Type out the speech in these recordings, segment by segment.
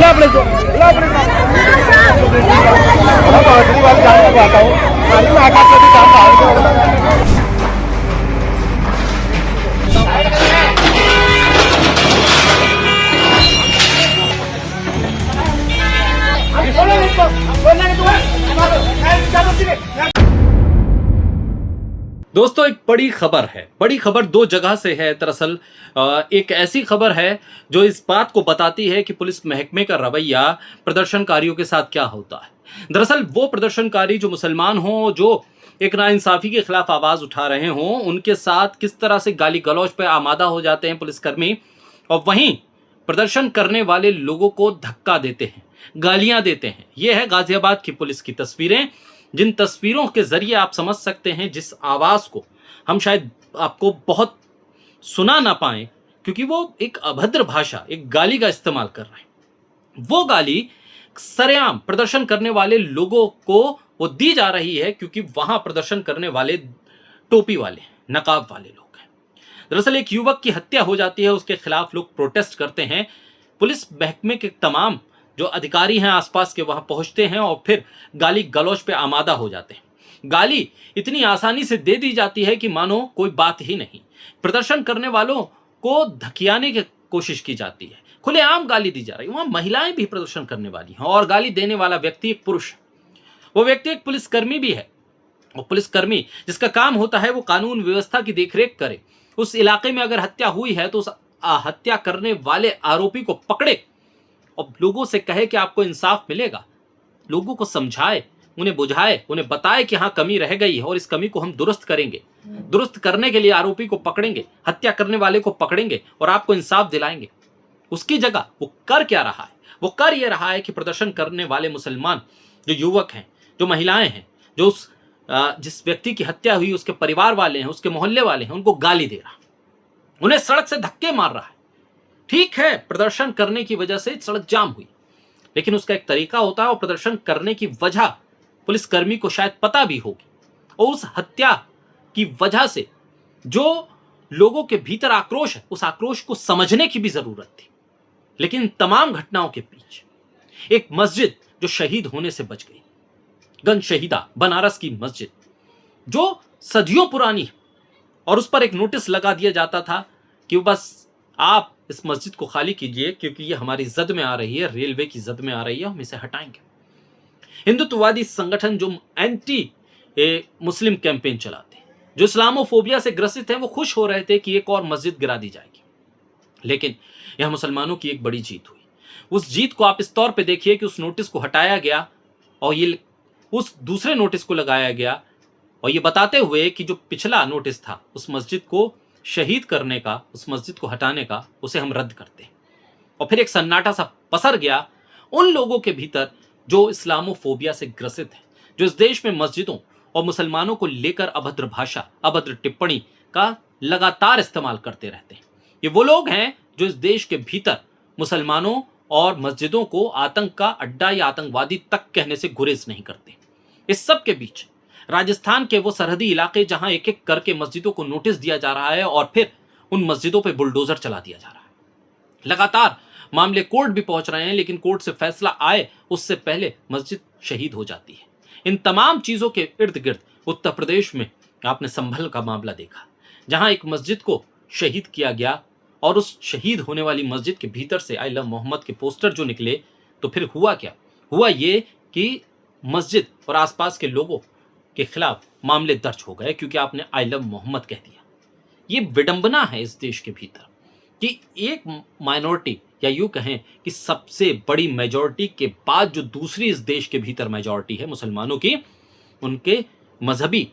अपने को पहुंचने वाली जाने को आता हूँ मैं आकाश में भी काम दोस्तों, एक बड़ी खबर है। बड़ी खबर दो जगह से है। दरअसल एक ऐसी खबर है जो इस बात को बताती है कि पुलिस महकमे का रवैया प्रदर्शनकारियों के साथ क्या होता है। दरअसल वो प्रदर्शनकारी जो मुसलमान हों, जो एक नाइंसाफी के खिलाफ आवाज उठा रहे हों, उनके साथ किस तरह से गाली गलौज पे आमादा हो जाते हैं पुलिसकर्मी, और वहीं प्रदर्शन करने वाले लोगों को धक्का देते हैं, गालियां देते हैं। यह है गाजियाबाद की पुलिस की तस्वीरें, जिन तस्वीरों के जरिए आप समझ सकते हैं जिस आवाज को हम शायद आपको बहुत सुना ना पाए, क्योंकि वो एक अभद्र भाषा, एक गाली का इस्तेमाल कर रहे हैं। वो गाली सरेआम प्रदर्शन करने वाले लोगों को वो दी जा रही है, क्योंकि वहां प्रदर्शन करने वाले टोपी वाले, नकाब वाले लोग हैं। दरअसल एक युवक की हत्या हो जाती है, उसके खिलाफ लोग प्रोटेस्ट करते हैं। पुलिस महकमे के तमाम जो अधिकारी हैं आसपास के वहां पहुंचते हैं और फिर गाली गलौज पे आमादा हो जाते हैं। गाली इतनी आसानी से दे दी जाती है कि मानो कोई बात ही नहीं। प्रदर्शन करने वालों को धकियाने की कोशिश की जाती है, खुलेआम गाली दी जा रही है। वहां महिलाएं भी प्रदर्शन करने वाली हैं और गाली देने वाला व्यक्ति एक पुरुष है। वो व्यक्ति एक पुलिसकर्मी भी है। वो पुलिसकर्मी जिसका काम होता है वो कानून व्यवस्था की देखरेख करे। उस इलाके में अगर हत्या हुई है तो उस हत्या करने वाले आरोपी को पकड़े और लोगों से कहे कि आपको इंसाफ मिलेगा। लोगों को समझाए, उन्हें बुझाए, उन्हें बताए कि हाँ कमी रह गई है और इस कमी को हम दुरुस्त करेंगे। दुरुस्त करने के लिए आरोपी को पकड़ेंगे, हत्या करने वाले को पकड़ेंगे और आपको इंसाफ दिलाएंगे। उसकी जगह वो कर क्या रहा है? वो कर ये रहा है कि प्रदर्शन करने वाले मुसलमान जो युवक हैं, जो महिलाएं हैं, जो उस जिस व्यक्ति की हत्या हुई उसके परिवार वाले हैं, उसके मोहल्ले वाले हैं, उनको गाली दे रहा है, उन्हें सड़क से धक्के मार रहा है। ठीक है, प्रदर्शन करने की वजह से सड़क जाम हुई, लेकिन उसका एक तरीका होता है और प्रदर्शन करने की वजह पुलिसकर्मी को शायद पता भी होगी। और उस हत्या की वजह से जो लोगों के भीतर आक्रोश है, उस आक्रोश को समझने की भी जरूरत थी। लेकिन तमाम घटनाओं के बीच एक मस्जिद जो शहीद होने से बच गई, गंज शहीदा बनारस की मस्जिद जो सदियों पुरानी है, और उस पर एक नोटिस लगा दिया जाता था कि बस आप इस मस्जिद को खाली कीजिए क्योंकि ये हमारी जद में आ रही है, रेलवे की जद में आ रही है, हम इसे हटाएंगे। हिंदुत्ववादी संगठन जो एंटी मुस्लिम कैंपेन चलाते हैं, जो इस्लामोफोबिया से ग्रसित हैं, वो खुश हो रहे थे कि एक और मस्जिद गिरा दी जाएगी। लेकिन यह मुसलमानों की एक बड़ी जीत हुई। उस जीत को आप इस तौर पे देखिए कि उस नोटिस को हटाया गया और ये उस दूसरे नोटिस को लगाया गया, और ये बताते हुए कि जो पिछला नोटिस था उस मस्जिद को शहीद करने का, उस मस्जिद को हटाने का, उसे हम रद्द करते हैं। और फिर एक सन्नाटा सा पसर गया उन लोगों के भीतर जो इस्लामोफोबिया से ग्रसित है, जो इस देश में मस्जिदों और मुसलमानों को लेकर अभद्र भाषा, अभद्र टिप्पणी का लगातार इस्तेमाल करते रहते हैं। ये वो लोग हैं जो इस देश के भीतर मुसलमानों और मस्जिदों को आतंक का अड्डा या आतंकवादी तक कहने से गुरेज नहीं करते। इस सब के बीच राजस्थान के वो सरहदी इलाके जहां एक एक करके मस्जिदों को नोटिस दिया जा रहा है और फिर उन मस्जिदों पे बुलडोजर चला दिया जा रहा है। लगातार मामले कोर्ट भी पहुंच रहे हैं, लेकिन कोर्ट से फैसला आए उससे पहले मस्जिद शहीद हो जाती है। इन तमाम चीजों के इर्द गिर्द उत्तर प्रदेश में आपने संभल का मामला देखा, जहां एक मस्जिद को शहीद किया गया और उस शहीद होने वाली मस्जिद के भीतर से आई लव मोहम्मद के पोस्टर जो निकले, तो फिर हुआ क्या? हुआ ये कि मस्जिद और आसपास के लोगों के खिलाफ मामले दर्ज हो गए क्योंकि आपने आई लव मोहम्मद कह दिया। ये विडंबना है इस देश के भीतर कि एक माइनॉरिटी, या यूं कहें कि सबसे बड़ी मेजॉरिटी के बाद जो दूसरी इस देश के भीतर मेजॉरिटी है मुसलमानों की, उनके मजहबी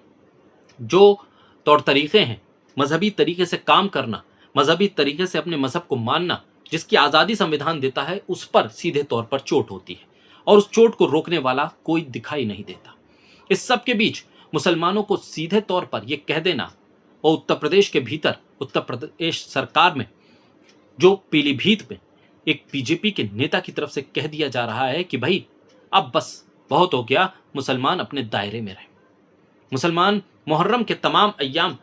जो तौर तरीके हैं, मजहबी तरीके से काम करना, मजहबी तरीके से अपने मजहब को मानना, जिसकी आज़ादी संविधान देता है, उस पर सीधे तौर पर चोट होती है और उस चोट को रोकने वाला कोई दिखाई नहीं देता। इस सब के बीच मुसलमानों को सीधे तौर पर यह कह देना, और उत्तर प्रदेश के भीतर उत्तर प्रदेश सरकार में जो पीलीभीत में एक बीजेपी के नेता की तरफ से कह दिया जा रहा है कि भाई अब बस बहुत हो गया, मुसलमान अपने दायरे में रहे। मुसलमान मुहर्रम के तमाम अय्याम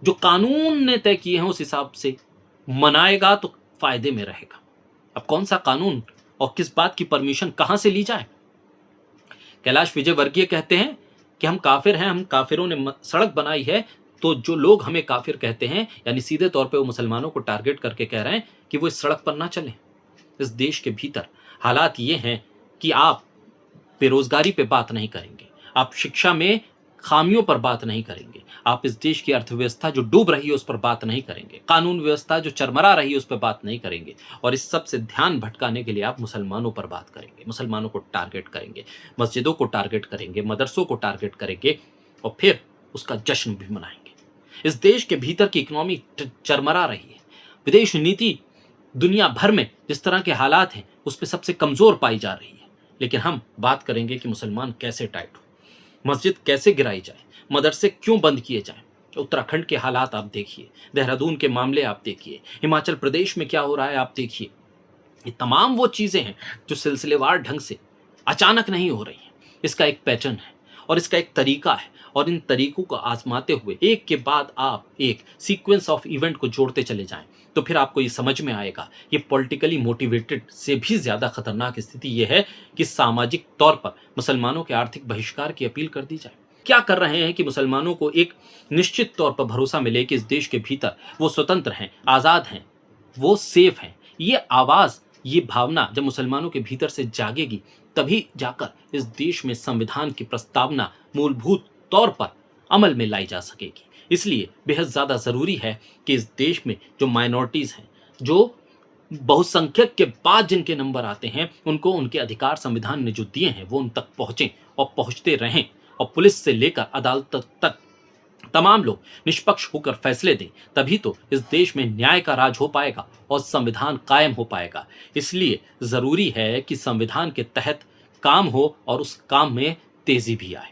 जो कानून ने तय किए हैं उस हिसाब से मनाएगा तो फायदे में रहेगा। अब कौन सा कानून और किस बात की परमिशन कहां से ली जाए। कैलाश विजयवर्गीय कहते हैं कि हम काफिर हैं, हम काफिरों ने सड़क बनाई है। तो जो लोग हमें काफिर कहते हैं, यानी सीधे तौर पे वो मुसलमानों को टारगेट करके कह रहे हैं कि वो इस सड़क पर ना चलें। इस देश के भीतर हालात ये हैं कि आप बेरोजगारी पे बात नहीं करेंगे, आप शिक्षा में खामियों पर बात नहीं करेंगे, आप इस देश की अर्थव्यवस्था जो डूब रही है उस पर बात नहीं करेंगे, कानून व्यवस्था जो चरमरा रही है उस पर बात नहीं करेंगे, और इस सब से ध्यान भटकाने के लिए आप मुसलमानों पर बात करेंगे, मुसलमानों को टारगेट करेंगे, मस्जिदों को टारगेट करेंगे, मदरसों को टारगेट करेंगे और फिर उसका जश्न भी मनाएंगे। इस देश के भीतर की इकोनॉमी चरमरा रही है। विदेश नीति दुनिया भर में जिस तरह के हालात हैं उस पर सबसे कमजोर पाई जा रही है, लेकिन हम बात करेंगे कि मुसलमान कैसे टाइट हो, मस्जिद कैसे गिराई जाए, मदरसे क्यों बंद किए जाएं। उत्तराखंड के हालात आप देखिए, देहरादून के मामले आप देखिए, हिमाचल प्रदेश में क्या हो रहा है आप देखिए। ये तमाम वो चीजें हैं जो सिलसिलेवार ढंग से अचानक नहीं हो रही हैं। इसका एक पैटर्न है और इसका एक तरीका है, और इन तरीकों को आजमाते हुए एक के बाद आप एक सीक्वेंस ऑफ इवेंट को जोड़ते चले जाएं तो फिर आपको ये समझ में आएगा ये पॉलिटिकली मोटिवेटेड से भी ज्यादा खतरनाक स्थिति ये है कि सामाजिक तौर पर मुसलमानों के आर्थिक बहिष्कार की अपील कर दी जाए। क्या कर रहे हैं कि मुसलमानों को एक निश्चित तौर पर भरोसा मिले कि इस देश के भीतर वो स्वतंत्र हैं, आज़ाद हैं, वो सेफ हैं। ये आवाज़, ये भावना जब मुसलमानों के भीतर से जागेगी तभी जाकर इस देश में संविधान की प्रस्तावना मूलभूत तौर पर अमल में लाई जा सकेगी। इसलिए बेहद ज़्यादा ज़रूरी है कि इस देश में जो माइनॉरिटीज़ हैं, जो बहुसंख्यक के बाद जिनके नंबर आते हैं, उनको उनके अधिकार संविधान ने जो दिए हैं वो उन तक पहुँचें और पहुँचते रहें, और पुलिस से लेकर अदालत तक तमाम लोग निष्पक्ष होकर फैसले दें। तभी तो इस देश में न्याय का राज हो पाएगा और संविधान कायम हो पाएगा। इसलिए ज़रूरी है कि संविधान के तहत काम हो और उस काम में तेज़ी भी आए।